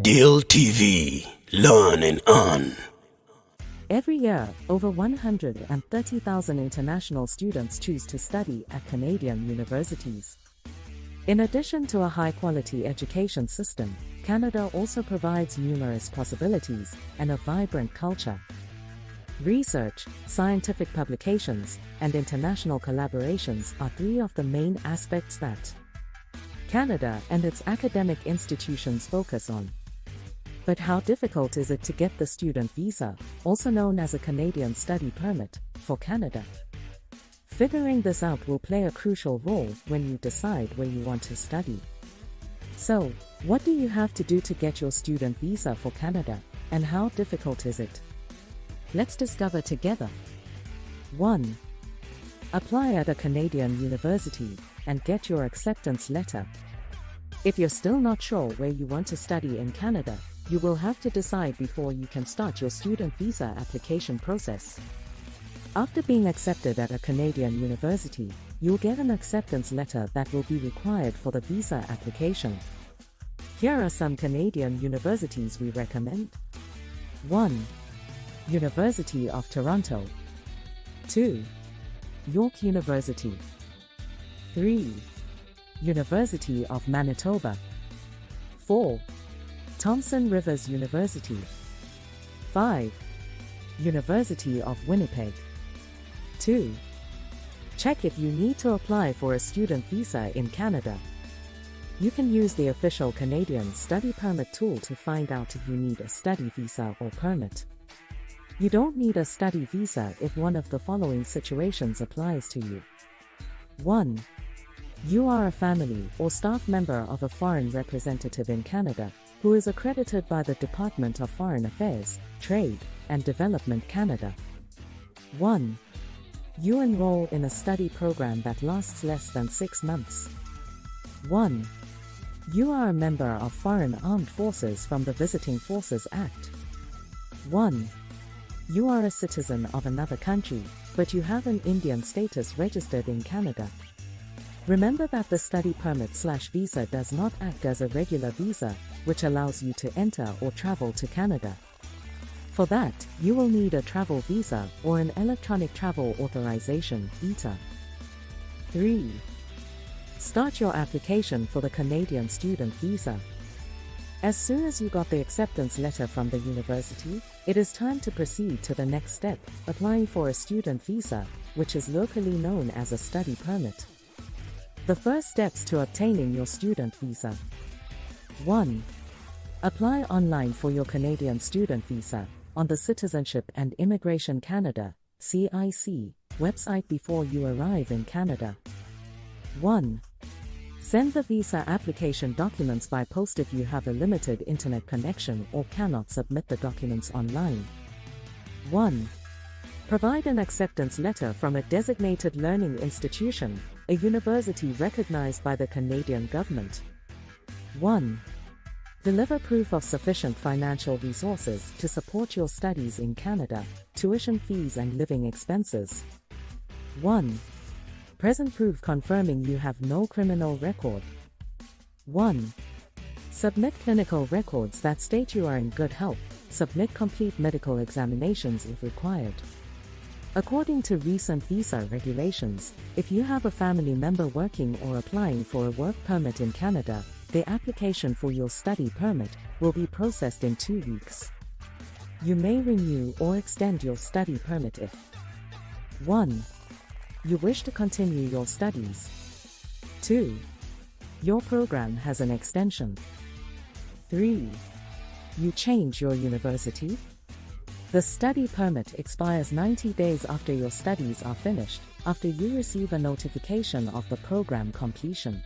Deal TV, learn and earn. Every year, over 130,000 international students choose to study at Canadian universities. In addition to a high-quality education system, Canada also provides numerous possibilities and a vibrant culture. Research, scientific publications, and international collaborations are three of the main aspects that Canada and its academic institutions focus on. But how difficult is it to get the student visa, also known as a Canadian study permit, for Canada? Figuring this out will play a crucial role when you decide where you want to study. So, what do you have to do to get your student visa for Canada, and how difficult is it? Let's discover together. 1. Apply at a Canadian university and get your acceptance letter. If you're still not sure where you want to study in Canada, you will have to decide before you can start your student visa application process. After being accepted at a Canadian university, you'll get an acceptance letter that will be required for the visa application. Here are some Canadian universities we recommend. 1. University of Toronto. 2. York University. 3. University of Manitoba. 4. Thompson Rivers University. 5. University of Winnipeg. 2. Check if you need to apply for a student visa in Canada. You can use the official Canadian Study Permit tool to find out if you need a study visa or permit. You don't need a study visa if one of the following situations applies to you. 1. You are a family or staff member of a foreign representative in Canada who is accredited by the Department of Foreign Affairs, Trade, and Development Canada. 1. You enroll in a study program that lasts less than 6 months. 1. You are a member of Foreign Armed Forces from the Visiting Forces Act. 1. You are a citizen of another country, but you have an Indian status registered in Canada. Remember that the study permit/visa does not act as a regular visa, which allows you to enter or travel to Canada. For that, you will need a travel visa or an electronic travel authorization (ETA). 3. Start your application for the Canadian student visa. As soon as you got the acceptance letter from the university, it is time to proceed to the next step, applying for a student visa, which is locally known as a study permit. The first steps to obtaining your student visa. 1. Apply online for your Canadian student visa on the Citizenship and Immigration Canada (CIC) website before you arrive in Canada. 1. Send the visa application documents by post if you have a limited internet connection or cannot submit the documents online. 1. Provide an acceptance letter from a designated learning institution, a university recognized by the Canadian government. 1. Deliver proof of sufficient financial resources to support your studies in Canada, tuition fees and living expenses. 1. Present proof confirming you have no criminal record. 1. Submit clinical records that state you are in good health. Submit complete medical examinations if required. According to recent visa regulations, if you have a family member working or applying for a work permit in Canada, the application for your study permit will be processed in 2 weeks. You may renew or extend your study permit if 1. You wish to continue your studies. 2. Your program has an extension. 3. You change your university. The study permit expires 90 days after your studies are finished, after you receive a notification of the program completion.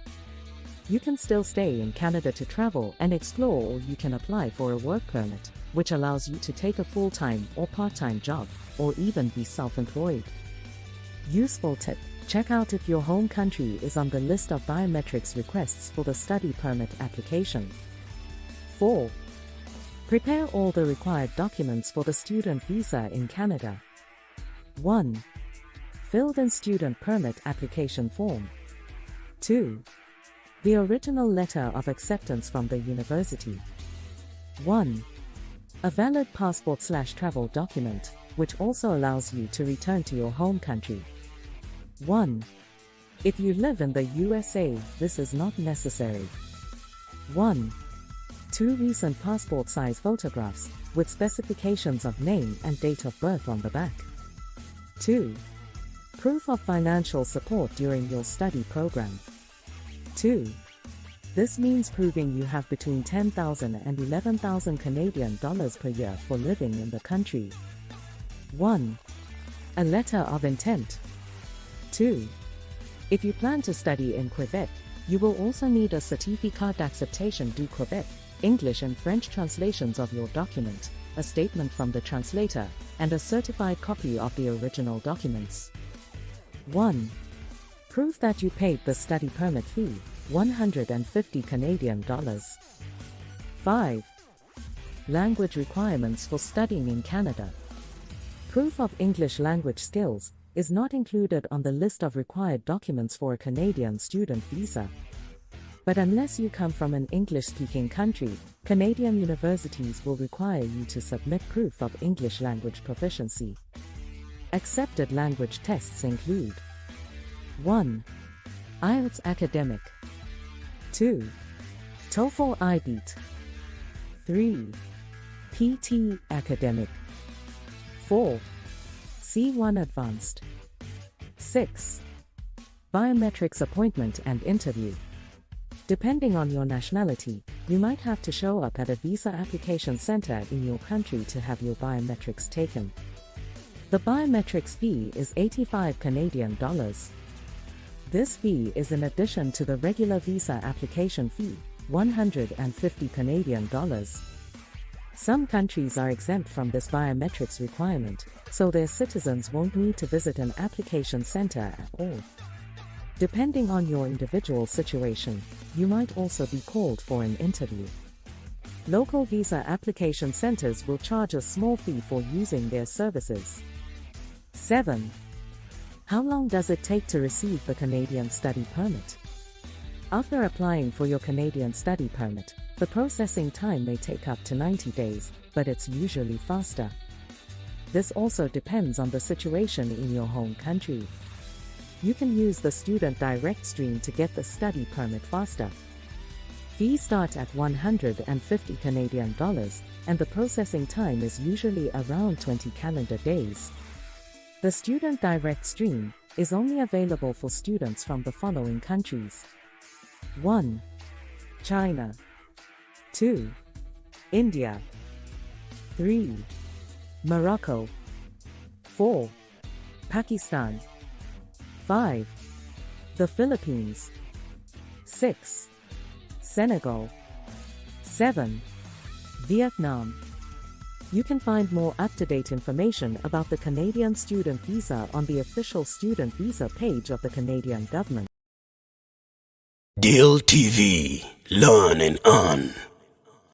You can still stay in Canada to travel and explore, or you can apply for a work permit, which allows you to take a full-time or part-time job, or even be self-employed. Useful tip: check out if your home country is on the list of biometrics requests for the study permit application. 4. Prepare all the required documents for the student visa in Canada. 1. Filled in student permit application form. 2. The original letter of acceptance from the university. 1. A valid passport/travel document, which also allows you to return to your home country. 1. If you live in the USA, this is not necessary. 1. 2 recent passport-size photographs, with specifications of name and date of birth on the back. 2. Proof of financial support during your study program. 2. This means proving you have between 10,000 and 11,000 Canadian dollars per year for living in the country. 1. A letter of intent. 2. If you plan to study in Quebec, you will also need a certificat d'acceptation du Québec, English and French translations of your document, a statement from the translator, and a certified copy of the original documents. 1. Proof that you paid the study permit fee, 150 Canadian dollars. 5. Language requirements for studying in Canada. Proof of English language skills is not included on the list of required documents for a Canadian student visa. But unless you come from an English-speaking country, Canadian universities will require you to submit proof of English language proficiency. Accepted language tests include 1. IELTS Academic. 2. TOEFL IBEAT. 3. PT Academic. 4. C1 Advanced. 6. Biometrics appointment and interview. Depending on your nationality, you might have to show up at a visa application center in your country to have your biometrics taken. The biometrics fee is 85 Canadian dollars. This fee is in addition to the regular visa application fee, 150 Canadian dollars. Some countries are exempt from this biometrics requirement, so their citizens won't need to visit an application center at all. Depending on your individual situation, you might also be called for an interview. Local visa application centers will charge a small fee for using their services. 7. How long does it take to receive the Canadian study permit? After applying for your Canadian study permit, the processing time may take up to 90 days, but it's usually faster. This also depends on the situation in your home country. You can use the Student Direct Stream to get the study permit faster. Fees start at 150 Canadian dollars, and the processing time is usually around 20 calendar days. The Student Direct Stream is only available for students from the following countries. 1. China. 2. India. 3. Morocco. 4. Pakistan. 5. The Philippines. 6. Senegal. 7. Vietnam. You can find more up-to-date information about the Canadian Student Visa on the official Student Visa page of the Canadian government. Deal TV, learn and earn.